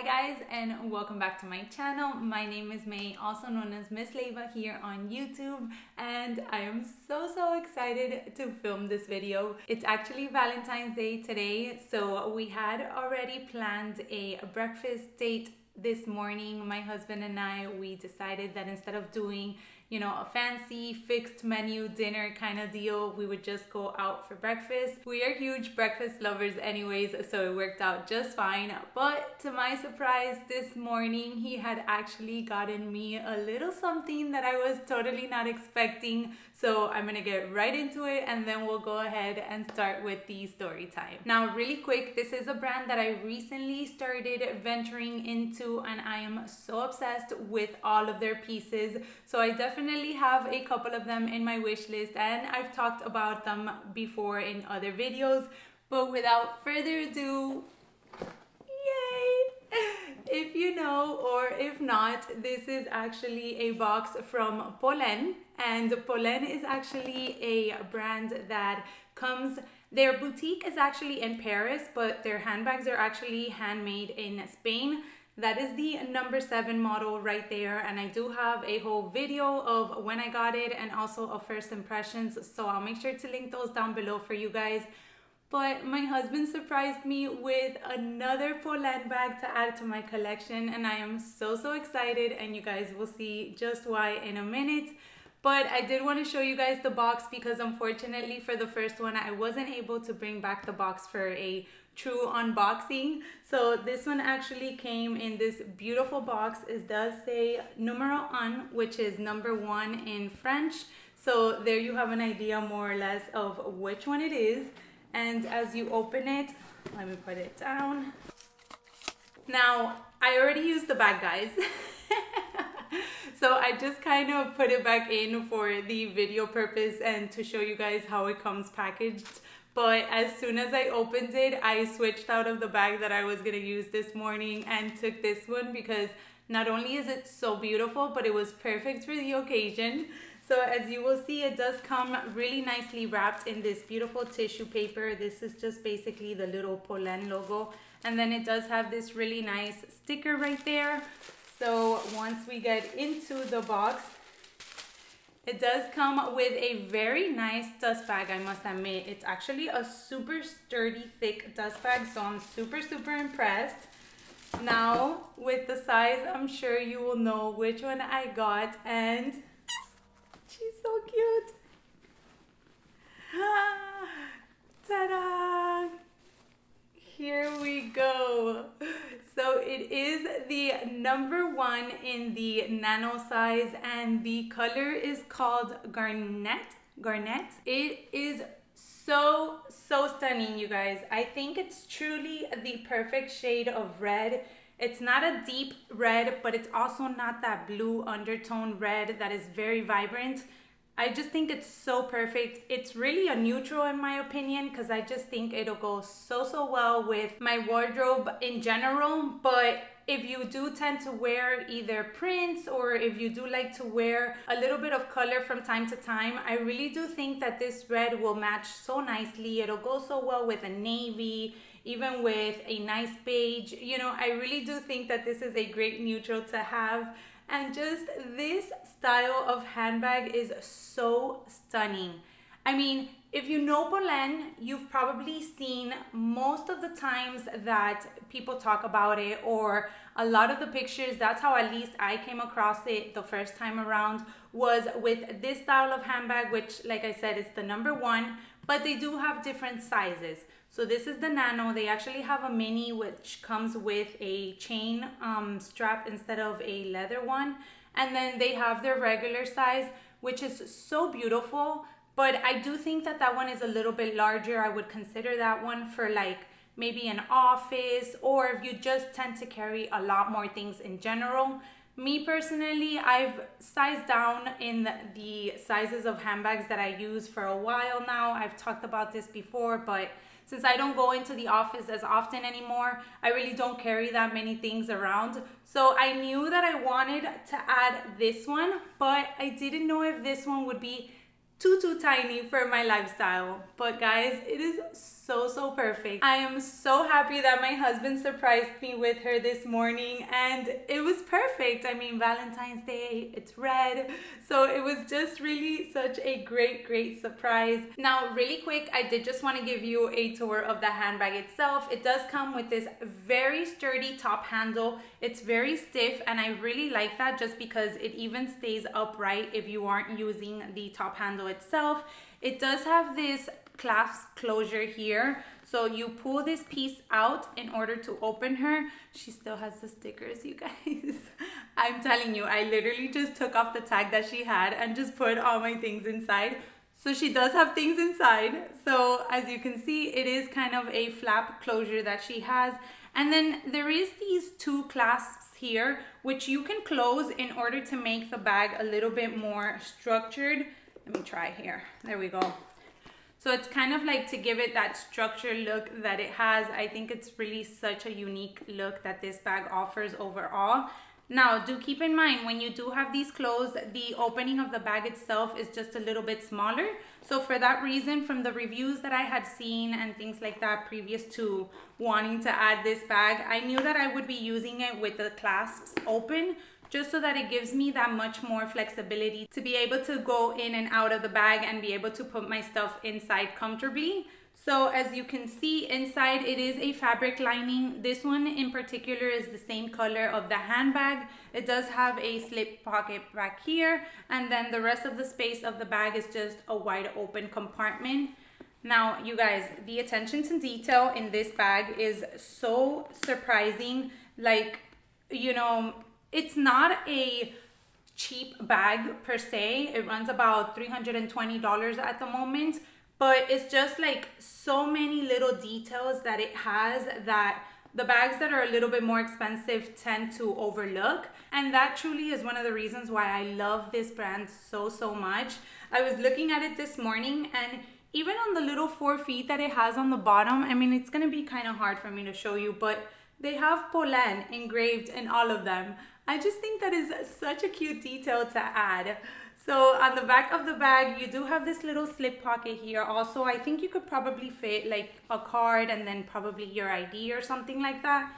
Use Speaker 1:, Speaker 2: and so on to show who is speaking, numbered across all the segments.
Speaker 1: Hi guys, and welcome back to my channel. My name is May, also known as Miss Leva here on YouTube, and I am so excited to film this video. It's actually Valentine's Day today, so we had already planned a breakfast date this morning. My husband and I, we decided that instead of doing a fancy fixed menu dinner kind of deal, we would just go out for breakfast. We are huge breakfast lovers anyways, so it worked out just fine. But to my surprise, this morning he had actually gotten me a little something that I was totally not expecting. So I'm gonna get right into it and then we'll go ahead and start with the story time. Now, really quick, this is a brand that I recently started venturing into and I am so obsessed with all of their pieces. So I definitely have a couple of them in my wish list and I've talked about them before in other videos. But without further ado, yay! If you know or if not, this is actually a box from Polene, and Polene is actually a brand that comes, their boutique is actually in Paris, but their handbags are actually handmade in Spain. That is the number 7 model right there, and I do have a whole video of when I got it and also of first impressions, so I'll make sure to link those down below for you guys. But my husband surprised me with another Polene bag to add to my collection, and I am so excited, and you guys will see just why in a minute. But I did want to show you guys the box because unfortunately for the first one I wasn't able to bring back the box for a true unboxing. So this one actually came in this beautiful box. It does say Numero Un, which is number 1 in French. So there you have an idea more or less of which one it is. And as you open it, let me put it down. Now, I already used the bag, guys. So I just kind of put it back in for the video purpose and to show you guys how it comes packaged. But as soon as I opened it, I switched out of the bag that I was gonna use this morning and took this one because not only is it so beautiful, but it was perfect for the occasion. So as you will see, it does come really nicely wrapped in this beautiful tissue paper. This is just basically the little Polene logo. And then it does have this really nice sticker right there. So once we get into the box, it does come with a very nice dust bag, I must admit. It's actually a super sturdy, thick dust bag, so I'm super impressed. Now, with the size, I'm sure you will know which one I got, and she's so cute. Ta-da! Here we go. So it is the number 1 in the nano size and the color is called Garnet. It is so stunning, you guys. I think it's truly the perfect shade of red. It's not a deep red, but it's also not that blue undertone red that is very vibrant. I just think it's so perfect. It's really a neutral in my opinion because I just think it'll go so well with my wardrobe in general. But if you do tend to wear either prints or if you do like to wear a little bit of color from time to time, I really do think that this red will match so nicely. It'll go so well with a navy, even with a nice beige. I really do think that this is a great neutral to have. And just this style of handbag is so stunning. I mean, if you know Polene, you've probably seen most of the times that people talk about it, or a lot of the pictures, that's how at least I came across it the first time around, was with this style of handbag, which like I said, is the number 1, but they do have different sizes. So this is the nano. They actually have a mini which comes with a chain strap instead of a leather one. And then they have their regular size, which is so beautiful. But I do think that that one is a little bit larger. I would consider that one for like maybe an office or if you just tend to carry a lot more things in general. Me personally, I've sized down in the sizes of handbags that I use for a while now. I've talked about this before, but since I don't go into the office as often anymore, I really don't carry that many things around. So I knew that I wanted to add this one, but I didn't know if this one would be too tiny for my lifestyle. But guys, it is so perfect. I am so happy that my husband surprised me with her this morning, and it was perfect. I mean, Valentine's Day, it's red, so it was just really such a great surprise. Now really quick, I did just want to give you a tour of the handbag itself. It does come with this very sturdy top handle. It's very stiff, and I really like that just because it even stays upright if you aren't using the top handle itself. It does have this clasp closure here, so you pull this piece out in order to open her. She still has the stickers, you guys. I'm telling you, I literally just took off the tag that she had and just put all my things inside. So she does have things inside. So as you can see, it is kind of a flap closure that she has. And then there is these two clasps here, which you can close in order to make the bag a little bit more structured. Let me try here. There we go. So it's kind of like to give it that structured look that it has. I think it's really such a unique look that this bag offers overall. Now, do keep in mind, when you do have these closed, the opening of the bag itself is just a little bit smaller. So for that reason, from the reviews that I had seen and things like that previous to wanting to add this bag, I knew that I would be using it with the clasps open, just so that it gives me that much more flexibility to be able to go in and out of the bag and be able to put my stuff inside comfortably. So as you can see inside, it is a fabric lining. This one in particular is the same color of the handbag. It does have a slip pocket back here, and then the rest of the space of the bag is just a wide open compartment. Now, you guys, the attention to detail in this bag is so surprising. Like, you know, it's not a cheap bag per se. It runs about $320 at the moment, but it's just like so many little details that it has that the bags that are a little bit more expensive tend to overlook. And that truly is one of the reasons why I love this brand so much. I was looking at it this morning, and even on the little 4 feet that it has on the bottom, I mean, it's gonna be kind of hard for me to show you, but they have Polene engraved in all of them. I just think that is such a cute detail to add. So on the back of the bag, you do have this little slip pocket here. Also, I think you could probably fit like a card and then probably your ID or something like that.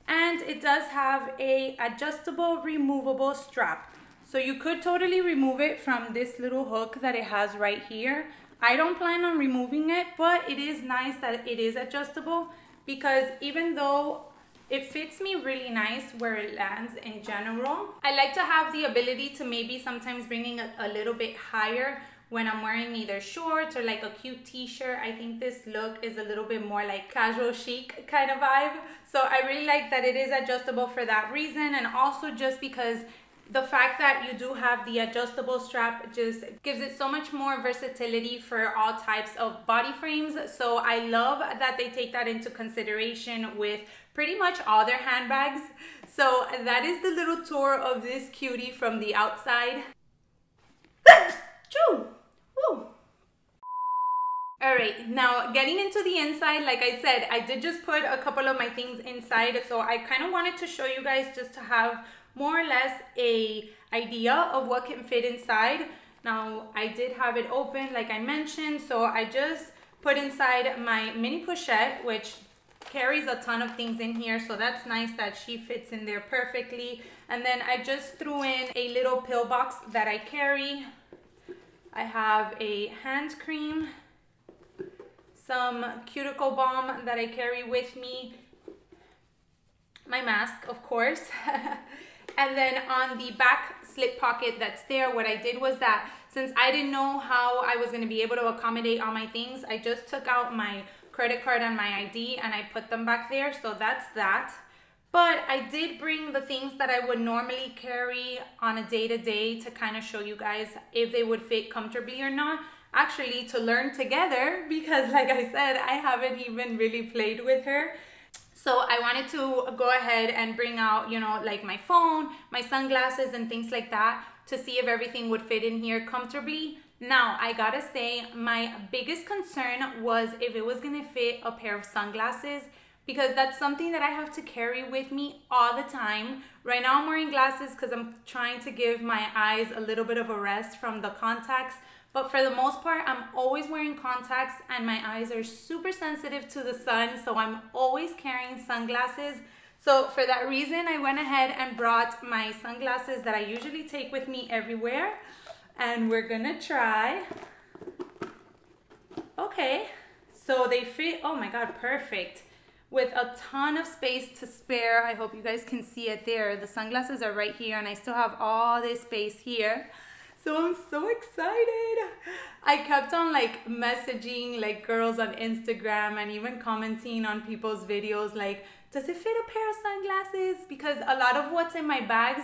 Speaker 1: And it does have a adjustable, removable strap. So you could totally remove it from this little hook that it has right here. I don't plan on removing it, but it is nice that it is adjustable, because even though it fits me really nice where it lands in general, I like to have the ability to maybe sometimes bring it a little bit higher when I'm wearing either shorts or like a cute t-shirt. I think this look is a little bit more like casual chic kind of vibe. So I really like that it is adjustable for that reason, and also just because the fact that you do have the adjustable strap just gives it so much more versatility for all types of body frames. So I love that they take that into consideration with pretty much all their handbags. So that is the little tour of this cutie from the outside. Woo! Alright, now getting into the inside, like I said, I did just put a couple of my things inside, so I kind of wanted to show you guys just to have more or less a idea of what can fit inside. Now, I did have it open, like I mentioned, so I just put inside my mini pochette, which carries a ton of things in here, so that's nice that she fits in there perfectly. And then I just threw in a little pill box that I carry. I have a hand cream, some cuticle balm that I carry with me, my mask, of course. And then on the back slip pocket that's there, what I did was that since I didn't know how I was going to be able to accommodate all my things, I just took out my credit card and my ID and I put them back there. So that's that. But I did bring the things that I would normally carry on a day-to-day to kind of show you guys if they would fit comfortably or not. Actually, to learn together, because like I said, I haven't even really played with her. So I wanted to go ahead and bring out, you know, like my phone, my sunglasses and things like that to see if everything would fit in here comfortably. Now, I gotta say, my biggest concern was if it was gonna fit a pair of sunglasses, because that's something that I have to carry with me all the time. Right now I'm wearing glasses because I'm trying to give my eyes a little bit of a rest from the contacts But for the most part, I'm always wearing contacts and my eyes are super sensitive to the sun, so I'm always carrying sunglasses. So for that reason, I went ahead and brought my sunglasses that I usually take with me everywhere, and we're gonna try. Okay, so they fit, oh my God, perfect. With a ton of space to spare. I hope you guys can see it there. The sunglasses are right here and I still have all this space here. So I'm so excited. I kept on like messaging like girls on Instagram and even commenting on people's videos like, does it fit a pair of sunglasses? Because a lot of what's in my bags,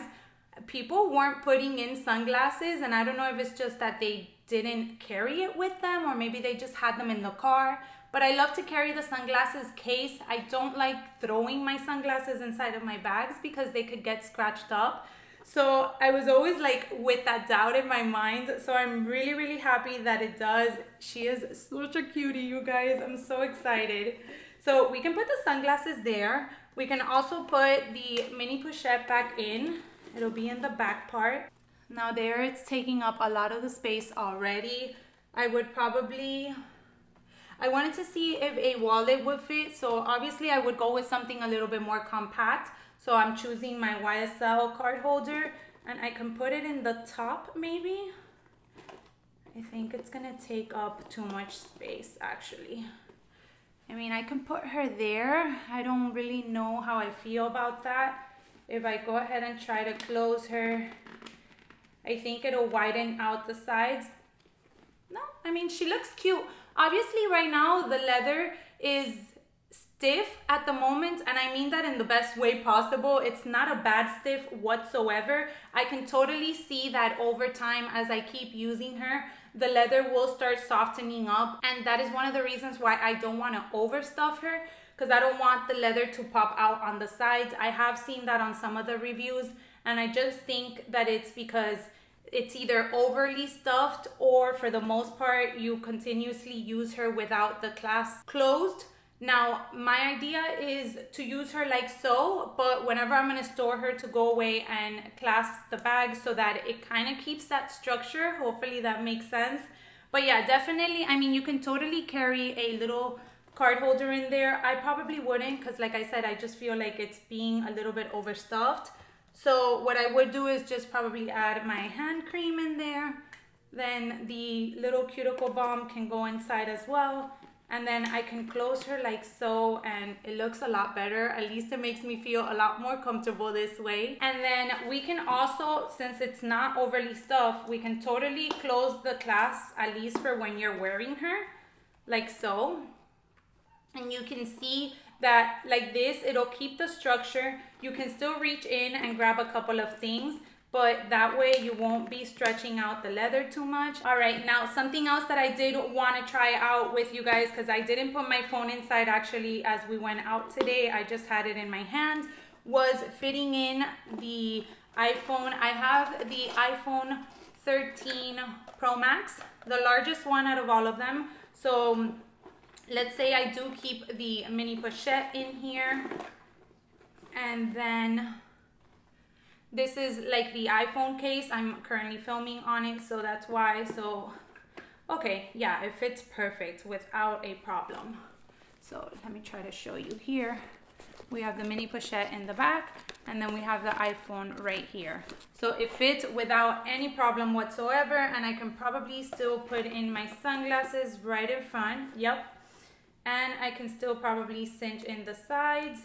Speaker 1: people weren't putting in sunglasses, and I don't know if it's just that they didn't carry it with them or maybe they just had them in the car. But I love to carry the sunglasses case. I don't like throwing my sunglasses inside of my bags because they could get scratched up. So I was always like with that doubt in my mind. So I'm really, really happy that it does. She is such a cutie, you guys. I'm so excited. So we can put the sunglasses there. We can also put the mini pochette back in. It'll be in the back part. Now there it's taking up a lot of the space already. I wanted to see if a wallet would fit, so obviously I would go with something a little bit more compact. So I'm choosing my YSL card holder, and I can put it in the top maybe. I think it's gonna take up too much space actually. I mean, I can put her there. I don't really know how I feel about that. If I go ahead and try to close her, I think it'll widen out the sides. No, I mean, she looks cute. Obviously, right now, the leather is stiff at the moment, and I mean that in the best way possible. It's not a bad stiff whatsoever. I can totally see that over time, as I keep using her, the leather will start softening up, and that is one of the reasons why I don't want to overstuff her, because I don't want the leather to pop out on the sides. I have seen that on some of the reviews, and I just think that it's because it's either overly stuffed or for the most part you continuously use her without the clasp closed. Now my idea is to use her like so, but whenever I'm going to store her, to go away and clasp the bag so that it kind of keeps that structure. Hopefully that makes sense. But yeah, definitely, I mean, you can totally carry a little card holder in there. I probably wouldn't, because like I said, I just feel like it's being a little bit overstuffed. So what I would do is just probably add my hand cream in there. Then the little cuticle balm can go inside as well. And then I can close her like so, and it looks a lot better. At least it makes me feel a lot more comfortable this way. And then we can also, since it's not overly stuffed, we can totally close the clasp, at least for when you're wearing her, like so. And you can see that like this, it'll keep the structure. You can still reach in and grab a couple of things, but that way you won't be stretching out the leather too much. All right, now something else that I did want to try out with you guys, because I didn't put my phone inside actually as we went out today, I just had it in my hand, was fitting in the iPhone. I have the iPhone 13 Pro Max, the largest one out of all of them. So let's say I do keep the mini pochette in here, and then this is like the iPhone case. I'm currently filming on it, so that's why. So, okay, yeah, it fits perfect without a problem. So let me try to show you here. We have the mini pochette in the back, and then we have the iPhone right here. So it fits without any problem whatsoever, and I can probably still put in my sunglasses right in front. Yep. And I can still probably cinch in the sides.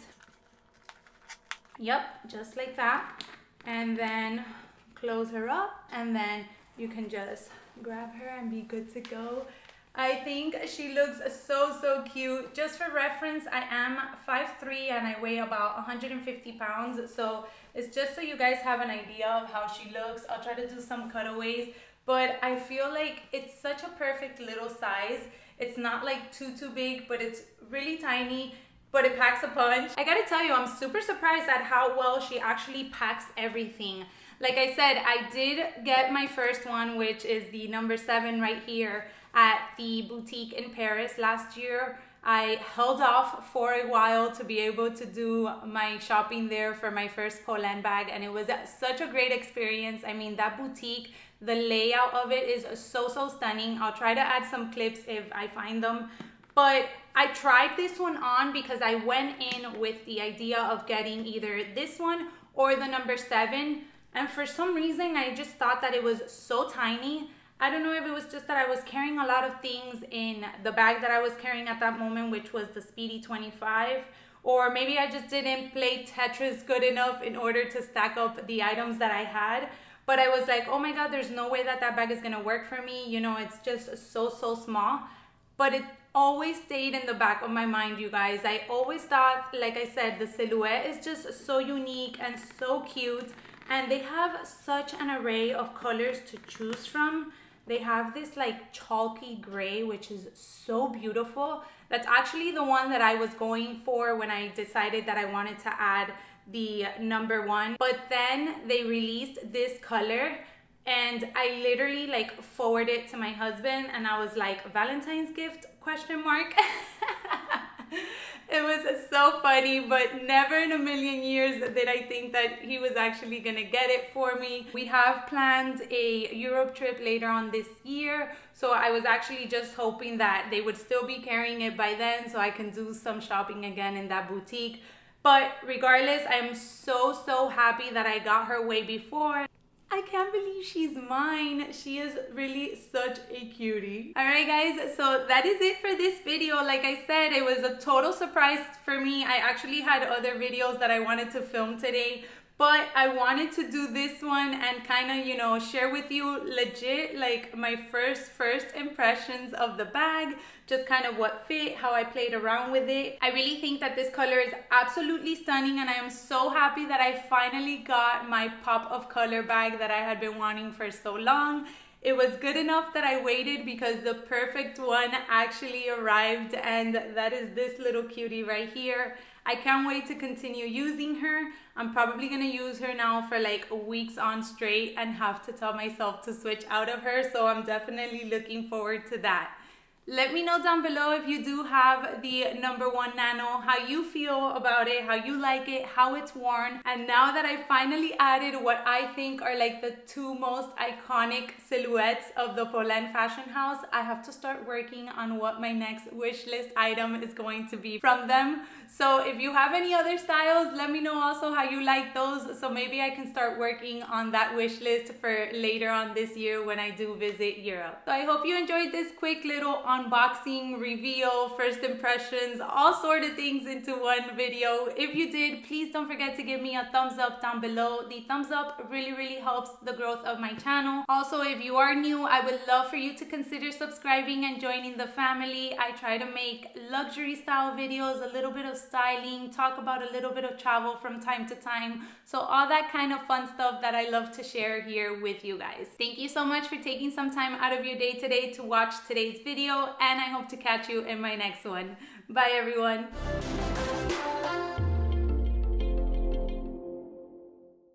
Speaker 1: Yep, just like that. And then close her up, and then you can just grab her and be good to go. I think she looks so cute. Just for reference, I am 5'3" and I weigh about 150 pounds. So it's just so you guys have an idea of how she looks. I'll try to do some cutaways, but I feel like it's such a perfect little size. It's not like too big, but it's really tiny, but it packs a punch. I gotta tell you, I'm super surprised at how well she actually packs everything. Like I said, I did get my first one, which is the number 7 right here at the boutique in Paris last year. I held off for a while to be able to do my shopping there for my first Polene bag, and it was such a great experience. I mean, that boutique The layout of it is so stunning. I'll try to add some clips if I find them. But I tried this one on because I went in with the idea of getting either this one or the number 7. And for some reason, I just thought that it was so tiny. I don't know if it was just that I was carrying a lot of things in the bag that I was carrying at that moment, which was the Speedy 25. Or maybe I just didn't play Tetris good enough in order to stack up the items that I had. But I was like, oh my God, there's no way that that bag is gonna work for me. You know, it's just so small. But it always stayed in the back of my mind, you guys. I always thought, like I said, the silhouette is just so unique and so cute. And they have such an array of colors to choose from. They have this like chalky gray, which is so beautiful. That's actually the one that I was going for when I decided that I wanted to add the number 1. But then they released this color and I literally like forwarded it to my husband and I was like, Valentine's gift, question mark. It was so funny, but never in a million years did I think that he was actually gonna get it for me. We have planned a Europe trip later on this year, so I was actually just hoping that they would still be carrying it by then so I can do some shopping again in that boutique. But regardless, I'm so happy that I got her way before. I can't believe she's mine. She is really such a cutie. Alright guys, so that is it for this video. Like I said, it was a total surprise for me. I actually had other videos that I wanted to film today, but I wanted to do this one and kind of, you know, share with you legit like my first impressions of the bag, just kind of what fit, how I played around with it. I really think that this color is absolutely stunning and I am so happy that I finally got my pop of color bag that I had been wanting for so long. It was good enough that I waited because the perfect one actually arrived, and that is this little cutie right here. I can't wait to continue using her. I'm probably gonna use her now for like weeks on straight and have to tell myself to switch out of her, so I'm definitely looking forward to that. Let me know down below if you do have the number 1 Nano, how you feel about it, how you like it, how it's worn. And now that I finally added what I think are like the 2 most iconic silhouettes of the Polene fashion house, I have to start working on what my next wish list item is going to be from them. So if you have any other styles, let me know also how you like those, so maybe I can start working on that wish list for later on this year when I do visit Europe. So I hope you enjoyed this quick little unboxing, reveal, first impressions, all sort of things into one video. If you did, please don't forget to give me a thumbs up down below. The thumbs up really helps the growth of my channel. Also, if you are new, I would love for you to consider subscribing and joining the family. I try to make luxury style videos, a little bit of styling, talk about a little bit of travel from time to time. So all that kind of fun stuff that I love to share here with you guys. Thank you so much for taking some time out of your day today to watch today's video, and I hope to catch you in my next one. Bye everyone.